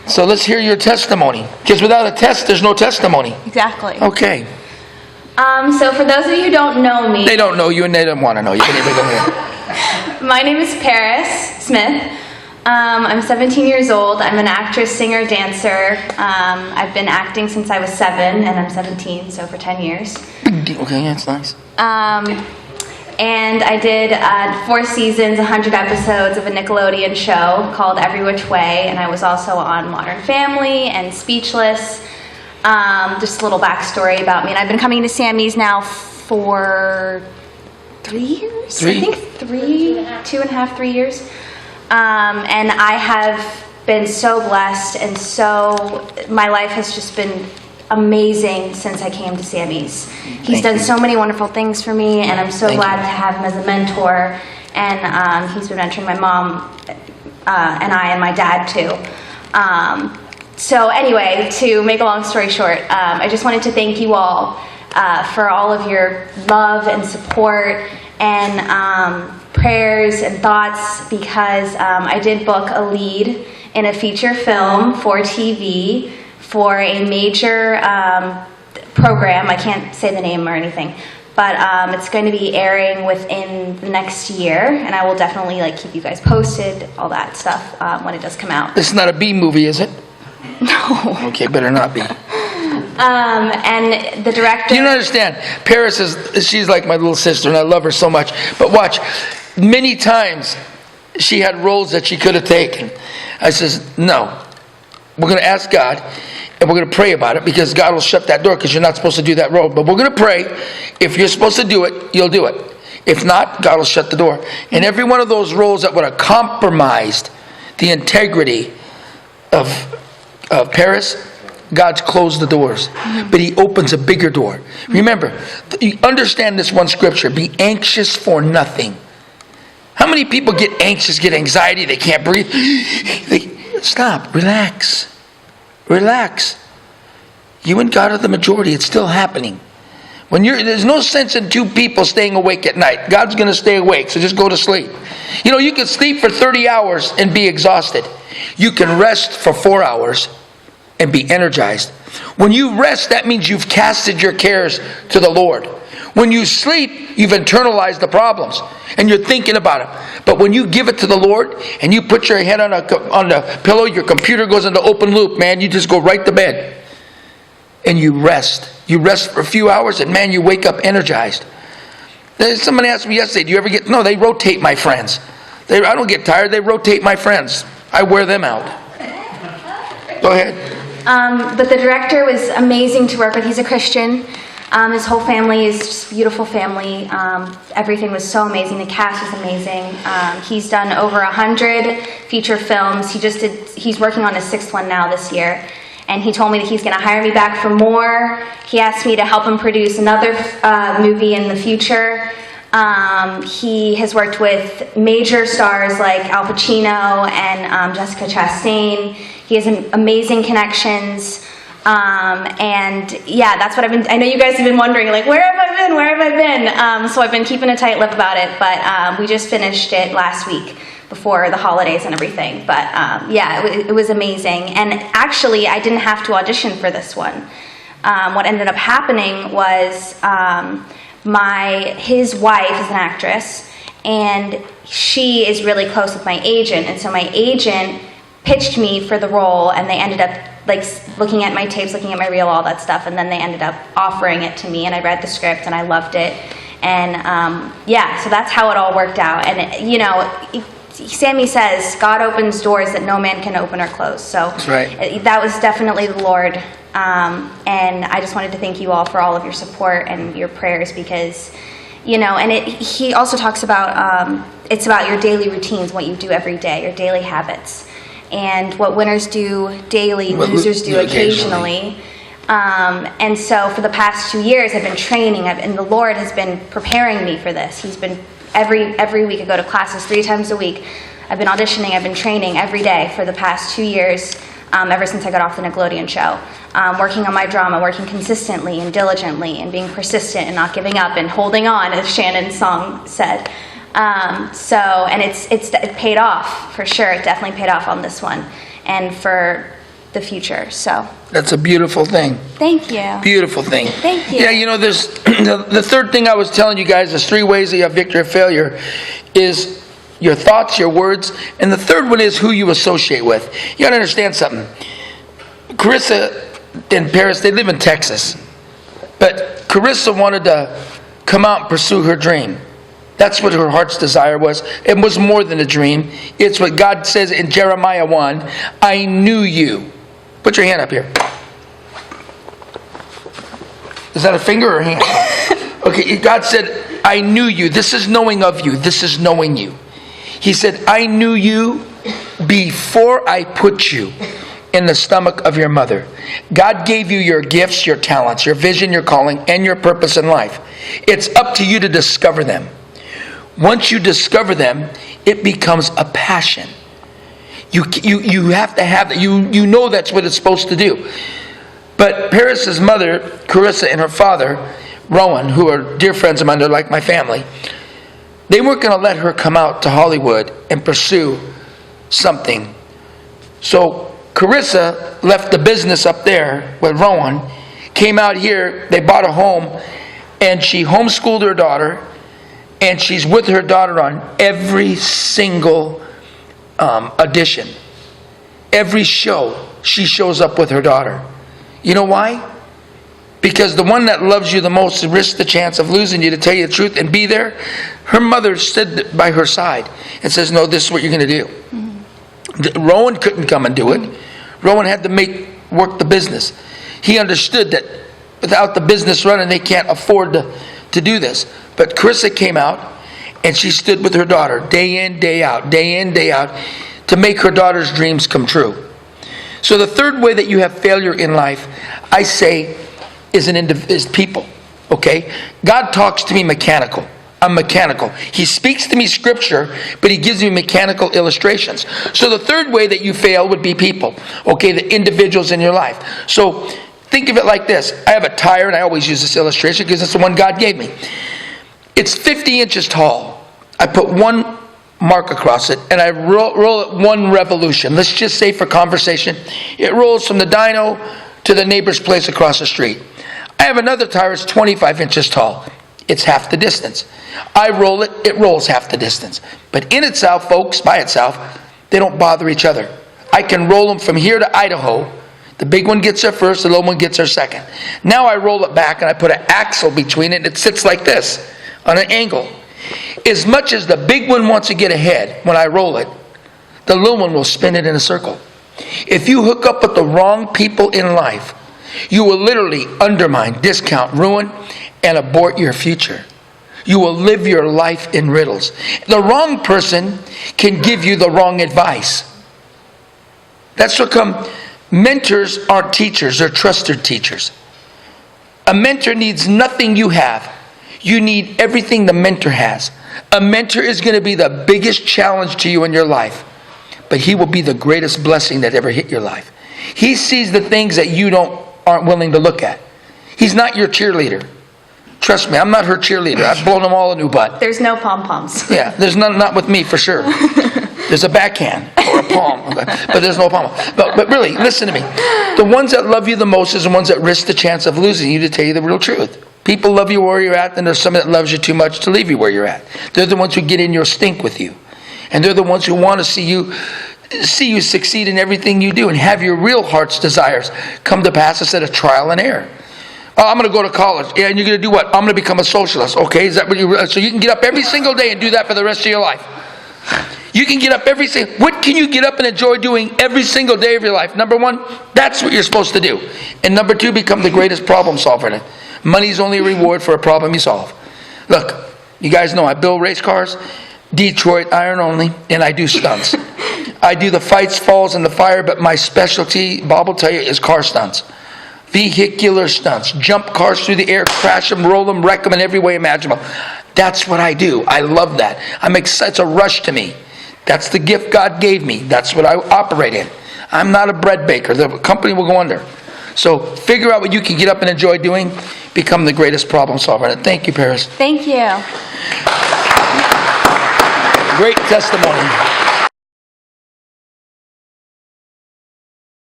So let's hear your testimony. Because without a test, there's no testimony. Exactly. Okay. So for those of you who don't know me... They don't know you and they don't want to know you. My name is Paris Smith. I'm 17 years old. I'm an actress, singer, dancer. I've been acting since I was 7, and I'm 17, so for 10 years. Okay, that's nice. And I did 4 seasons, 100 episodes of a Nickelodeon show called Every Which Way, and I was also on Modern Family and Speechless. Just a little backstory about me. And I've been coming to Sammy's now for 3 years? I think 2.5, 3 years. And I have been so blessed, and my life has just been amazing since I came to Sammy's. He's done so many wonderful things for me, and I'm so glad to have him as a mentor. And he's been mentoring my mom and my dad too. So anyway, to make a long story short, I just wanted to thank you all for all of your love and support and prayers and thoughts, because I did book a lead in a feature film for TV for a major program. I can't say the name or anything, but it's going to be airing within the next year, and I will definitely keep you guys posted, all that stuff, when it does come out. This is not a B movie, is it? No. Okay, better not be. And the director... You don't understand. Paris she's like my little sister, and I love her so much. But watch, many times she had roles that she could have taken. I says, no. We're going to ask God, and we're going to pray about it, because God will shut that door, because you're not supposed to do that role. But we're going to pray. If you're supposed to do it, you'll do it. If not, God will shut the door. And every one of those roles that would have compromised the integrity of Paris, God's closed the doors, but He opens a bigger door. Remember, you understand this one scripture: be anxious for nothing. How many people get anxious, get anxiety, they can't breathe? Stop, relax. You and God are the majority. It's still happening. There's no sense in 2 people staying awake at night. God's going to stay awake, so just go to sleep. You can sleep for 30 hours and be exhausted. You can rest for 4 hours and be energized. When you rest, that means you've casted your cares to the Lord. When you sleep, you've internalized the problems and you're thinking about it. But when you give it to the Lord and you put your head on the pillow, your computer goes into open loop, man. You just go right to bed and you rest. You rest for a few hours, and man, you wake up energized. Somebody asked me yesterday, do you ever get... No, they rotate my friends. I don't get tired. They rotate my friends. I wear them out. Go ahead. But the director was amazing to work with. He's a Christian. His whole family is just a beautiful family. Everything was so amazing. The cast was amazing. He's done over 100 feature films. He's working on his 6th one now this year. And he told me that he's going to hire me back for more. He asked me to help him produce another movie in the future. He has worked with major stars like Al Pacino and Jessica Chastain. He has amazing connections. And yeah, that's what I know you guys have been wondering, where have I been? So I've been keeping a tight lip about it, but we just finished it last week before the holidays and everything. But yeah, it was amazing. And actually, I didn't have to audition for this one. What ended up happening was his wife is an actress, and she is really close with my agent. And so my agent pitched me for the role, and they ended up looking at my tapes, looking at my reel, all that stuff, and then they ended up offering it to me, and I read the script and I loved it. And yeah, so that's how it all worked out. And Sammy says God opens doors that no man can open or close. So that's right. That was definitely the Lord. And I just wanted to thank you all for all of your support and your prayers, because and he also talks about it's about your daily routines, what you do every day, your daily habits. And what winners do daily, losers do occasionally. And so for the past 2 years, I've been training, and the Lord has been preparing me for this. He's been, every week I go to classes 3 times a week. I've been auditioning, I've been training every day for the past 2 years, ever since I got off the Nickelodeon show. Working on my drama, working consistently and diligently, and being persistent and not giving up and holding on, as Shannon's song said. And it paid off, for sure. It definitely paid off on this one. And for the future. So That's a beautiful thing. thank you. Beautiful thing. Thank you. Yeah, you know, there's the third thing I was telling you guys, there's 3 ways that you have victory or failure, is your thoughts, your words, and the third one is who you associate with. You got to understand something. Carissa and Paris, they live in Texas, but Carissa wanted to come out and pursue her dream. That's what her heart's desire was. It was more than a dream. It's what God says in Jeremiah 1, I knew you. Put your hand up here. Is that a finger or a hand? Okay, God said, I knew you. This is knowing of you. This is knowing you. He said, I knew you before I put you in the stomach of your mother. God gave you your gifts, your talents, your vision, your calling, and your purpose in life. It's up to you to discover them. Once you discover them, it becomes a passion. You have to have that. You know that's what it's supposed to do. But Paris's mother, Carissa, and her father, Rowan, who are dear friends of mine, they're like my family, they weren't going to let her come out to Hollywood and pursue something. So Carissa left the business up there with Rowan, came out here, they bought a home, and she homeschooled her daughter, and she's with her daughter on every single audition. Every show, she shows up with her daughter. You know why? Because the one that loves you the most risks the chance of losing you, to tell you the truth and be there. Her mother stood by her side and says, no, this is what you're going to do. Mm-hmm. Rowan couldn't come and do it. Rowan had to work the business. He understood that without the business running, they can't afford to do this. But Carissa came out and she stood with her daughter day in, day out, to make her daughter's dreams come true. So the third way that you have failure in life, I say, is people. Okay? God talks to me mechanical. I'm mechanical. He speaks to me scripture, but he gives me mechanical illustrations. So the third way that you fail would be people. Okay? The individuals in your life. So think of it like this. I have a tire, and I always use this illustration because it's the one God gave me. It's 50 inches tall. I put one mark across it, and I roll it one revolution. Let's just say for conversation, it rolls from the dyno to the neighbor's place across the street. I have another tire, it's 25 inches tall. It's half the distance. I roll it, it rolls half the distance. But in itself, folks, by itself, they don't bother each other. I can roll them from here to Idaho. The big one gets there first, the little one gets there second. Now I roll it back and I put an axle between it, and it sits like this, on an angle. As much as the big one wants to get ahead when I roll it, the little one will spin it in a circle. If you hook up with the wrong people in life, you will literally undermine, discount, ruin, and abort your future. You will live your life in riddles. The wrong person can give you the wrong advice. That's what mentors aren't teachers, they're trusted teachers. A mentor needs nothing you have. You need everything the mentor has. A mentor is going to be the biggest challenge to you in your life, but he will be the greatest blessing that ever hit your life. He sees the things that you aren't willing to look at. He's not your cheerleader. Trust me, I'm not her cheerleader. I've blown them all a new butt. There's no pom-poms. Yeah, there's not with me for sure. There's a backhand or a palm, but there's no palm. But really, listen to me. The ones that love you the most is the ones that risk the chance of losing you, to tell you the real truth. People love you where you're at, and there's someone that loves you too much to leave you where you're at. They're the ones who get in your stink with you. And they're the ones who want to see you succeed in everything you do and have your real heart's desires come to pass instead of trial and error. Oh, I'm going to go to college. Yeah, and you're going to do what? I'm going to become a socialist. Okay, is that what so you can get up every single day and do that for the rest of your life. You can get up what can you get up and enjoy doing every single day of your life? Number one, that's what you're supposed to do. And number two, become the greatest problem solver. Money's only a reward for a problem you solve. Look, you guys know I build race cars, Detroit iron only, and I do stunts. I do the fights, falls, and the fire, but my specialty, Bob will tell you, is car stunts. Vehicular stunts. Jump cars through the air, crash them, roll them, wreck them in every way imaginable. That's what I do. I love that. I'm excited. It's a rush to me. That's the gift God gave me. That's what I operate in. I'm not a bread baker. The company will go under. So figure out what you can get up and enjoy doing. Become the greatest problem solver. And thank you, Paris. Thank you. Great testimony.